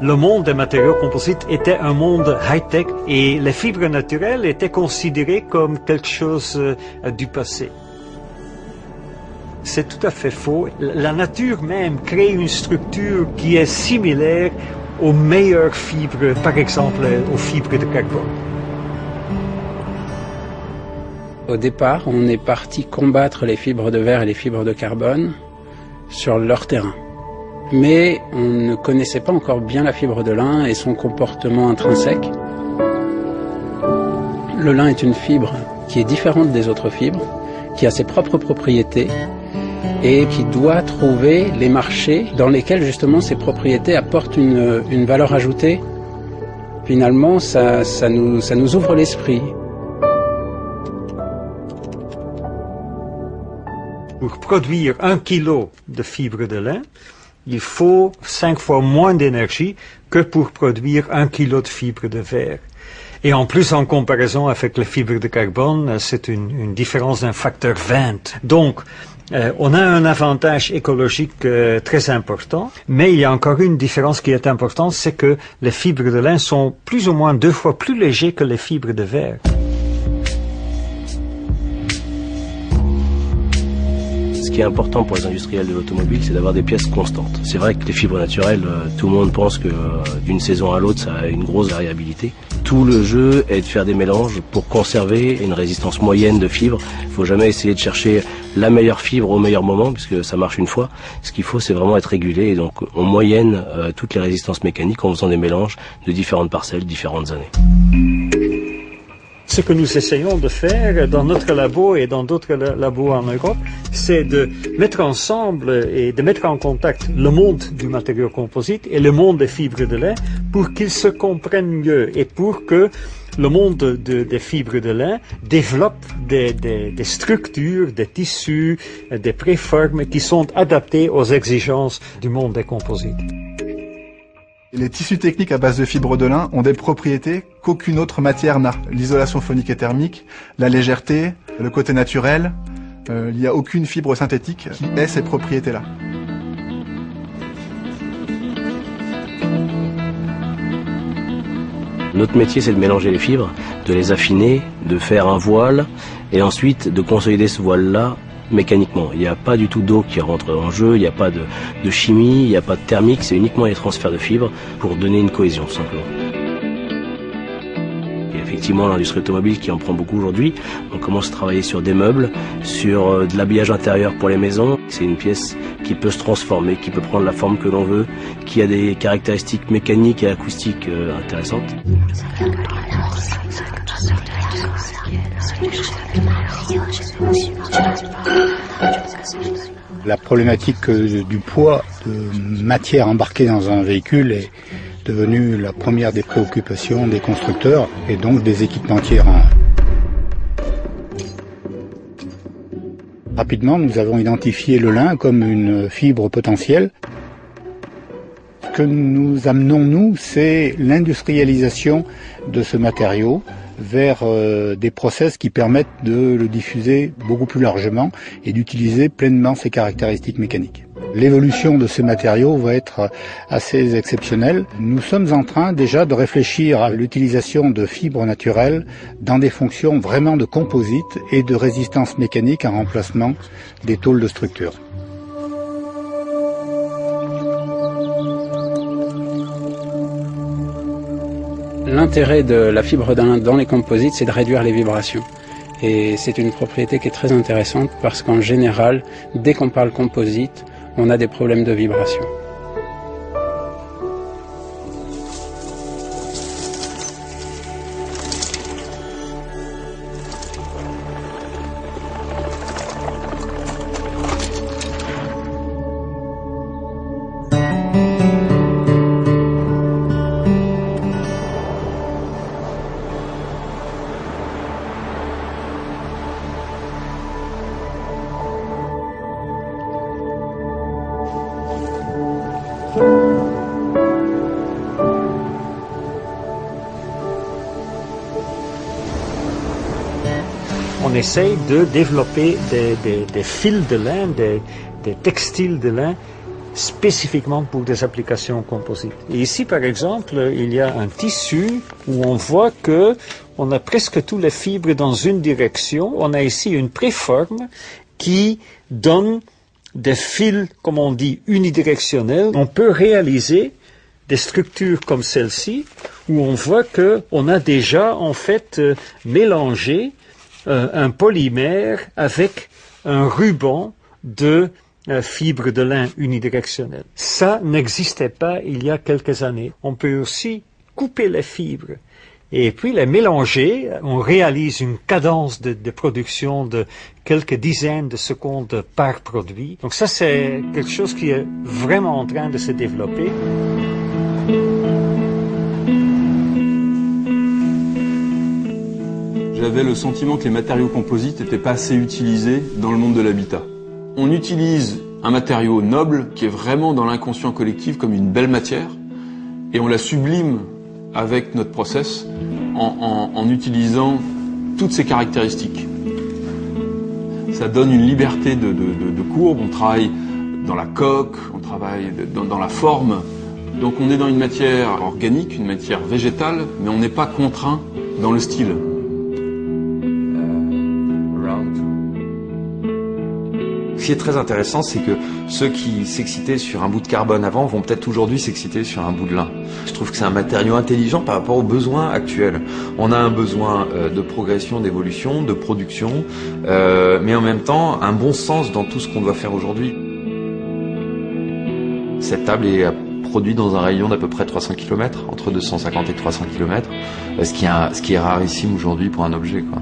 Le monde des matériaux composites était un monde high-tech et les fibres naturelles étaient considérées comme quelque chose du passé. C'est tout à fait faux. La nature même crée une structure qui est similaire aux meilleures fibres, par exemple aux fibres de carbone. Au départ, on est parti combattre les fibres de verre et les fibres de carbone sur leur terrain. Mais on ne connaissait pas encore bien la fibre de lin et son comportement intrinsèque. Le lin est une fibre qui est différente des autres fibres, qui a ses propres propriétés et qui doit trouver les marchés dans lesquels justement ces propriétés apportent une valeur ajoutée. Finalement, ça nous ouvre l'esprit. Pour produire 1 kilo de fibres de lin, il faut 5 fois moins d'énergie que pour produire 1 kilo de fibres de verre. Et en plus, en comparaison avec les fibres de carbone, c'est une différence d'un facteur 20. Donc, on a un avantage écologique très important, mais il y a encore une différence qui est importante, c'est que les fibres de lin sont plus ou moins 2 fois plus légers que les fibres de verre. Ce qui est important pour les industriels de l'automobile, c'est d'avoir des pièces constantes. C'est vrai que les fibres naturelles, tout le monde pense que d'une saison à l'autre, ça a une grosse variabilité. Tout le jeu est de faire des mélanges pour conserver une résistance moyenne de fibres. Il ne faut jamais essayer de chercher la meilleure fibre au meilleur moment, puisque ça marche une fois. Ce qu'il faut, c'est vraiment être régulé. Et donc, on moyenne toutes les résistances mécaniques en faisant des mélanges de différentes parcelles, différentes années. Ce que nous essayons de faire dans notre labo et dans d'autres labos en Europe, c'est de mettre ensemble et de mettre en contact le monde du matériau composite et le monde des fibres de lin pour qu'ils se comprennent mieux et pour que le monde des fibres de lin développe des structures, des tissus, des préformes qui sont adaptés aux exigences du monde des composites. Les tissus techniques à base de fibres de lin ont des propriétés qu'aucune autre matière n'a. L'isolation phonique et thermique, la légèreté, le côté naturel. Il n'y a aucune fibre synthétique qui ait ces propriétés-là. Notre métier, c'est de mélanger les fibres, de les affiner, de faire un voile et ensuite de consolider ce voile-là mécaniquement. Il n'y a pas du tout d'eau qui rentre en jeu, il n'y a pas de chimie, il n'y a pas de thermique, c'est uniquement les transferts de fibres pour donner une cohésion, tout simplement. Et effectivement, l'industrie automobile qui en prend beaucoup aujourd'hui, on commence à travailler sur des meubles, sur de l'habillage intérieur pour les maisons. C'est une pièce qui peut se transformer, qui peut prendre la forme que l'on veut, qui a des caractéristiques mécaniques et acoustiques intéressantes. La problématique du poids de matière embarquée dans un véhicule est devenue la première des préoccupations des constructeurs et donc des équipementiers. Rapidement, nous avons identifié le lin comme une fibre potentielle. Ce que nous amenons, nous, c'est l'industrialisation de ce matériau vers des process qui permettent de le diffuser beaucoup plus largement et d'utiliser pleinement ses caractéristiques mécaniques. L'évolution de ces matériaux va être assez exceptionnelle. Nous sommes en train déjà de réfléchir à l'utilisation de fibres naturelles dans des fonctions vraiment de composite et de résistance mécanique en remplacement des tôles de structure. L'intérêt de la fibre de lin dans les composites, c'est de réduire les vibrations. Et c'est une propriété qui est très intéressante parce qu'en général, dès qu'on parle composite, on a des problèmes de vibration. On essaye de développer des fils de lin, des textiles de lin spécifiquement pour des applications composites. Et ici, par exemple, il y a un tissu où on voit que on a presque tous les fibres dans une direction. On a ici une préforme qui donne des fils, comme on dit, unidirectionnels. On peut réaliser des structures comme celle-ci, où on voit que on a déjà, en fait, mélangé un polymère avec un ruban de fibres de lin unidirectionnelles. Ça n'existait pas il y a quelques années. On peut aussi couper les fibres et puis les mélanger. On réalise une cadence de production de quelques dizaines de secondes par produit. Donc ça, c'est quelque chose qui est vraiment en train de se développer. J'avais le sentiment que les matériaux composites n'étaient pas assez utilisés dans le monde de l'habitat. On utilise un matériau noble qui est vraiment dans l'inconscient collectif comme une belle matière et on la sublime avec notre process en utilisant toutes ses caractéristiques. Ça donne une liberté de courbe, on travaille dans la coque, on travaille dans la forme. Donc on est dans une matière organique, une matière végétale, mais on n'est pas contraint dans le style. Ce qui est très intéressant, c'est que ceux qui s'excitaient sur un bout de carbone avant vont peut-être aujourd'hui s'exciter sur un bout de lin. Je trouve que c'est un matériau intelligent par rapport aux besoins actuels. On a un besoin de progression, d'évolution, de production, mais en même temps un bon sens dans tout ce qu'on doit faire aujourd'hui. Cette table est produite dans un rayon d'à peu près 300 km, entre 250 et 300 km, ce qui est rarissime aujourd'hui pour un objet, quoi.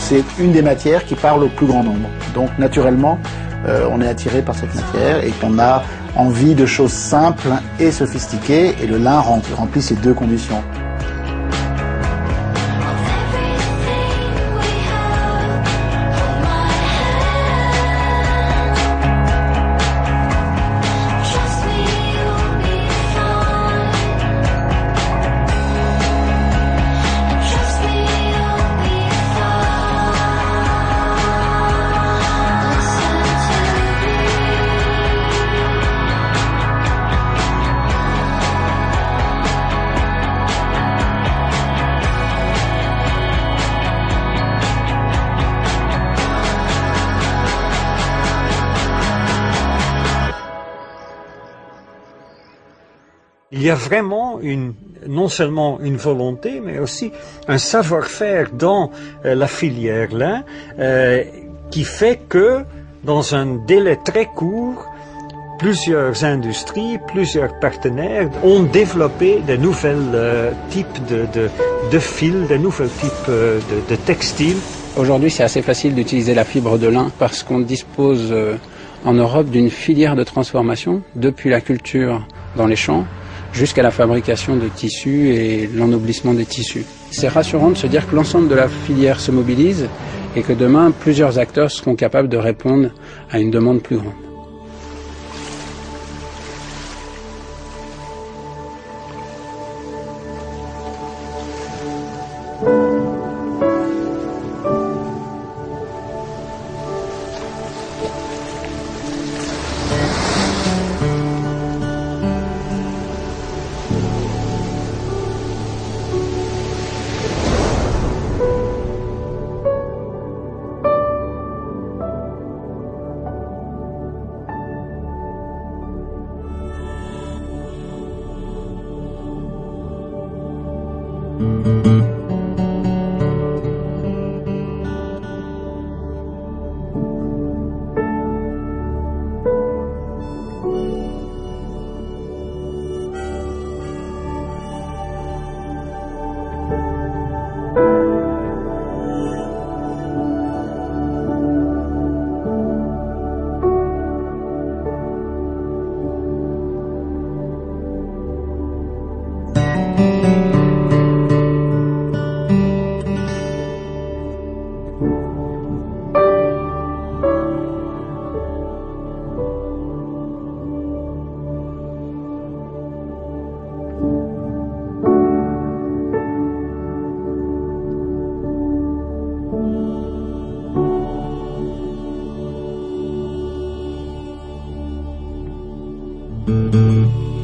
C'est une des matières qui parle au plus grand nombre. Donc naturellement, on est attiré par cette matière et qu'on a envie de choses simples et sophistiquées, et le lin remplit ces deux conditions. Il y a vraiment non seulement une volonté, mais aussi un savoir-faire dans la filière lin qui fait que, dans un délai très court, plusieurs industries, plusieurs partenaires ont développé de nouvelles types de fils, de nouveaux types de textiles. Aujourd'hui, c'est assez facile d'utiliser la fibre de lin parce qu'on dispose en Europe d'une filière de transformation depuis la culture dans les champs jusqu'à la fabrication de tissus et l'ennoblissement des tissus. C'est rassurant de se dire que l'ensemble de la filière se mobilise et que demain, plusieurs acteurs seront capables de répondre à une demande plus grande. Thank you.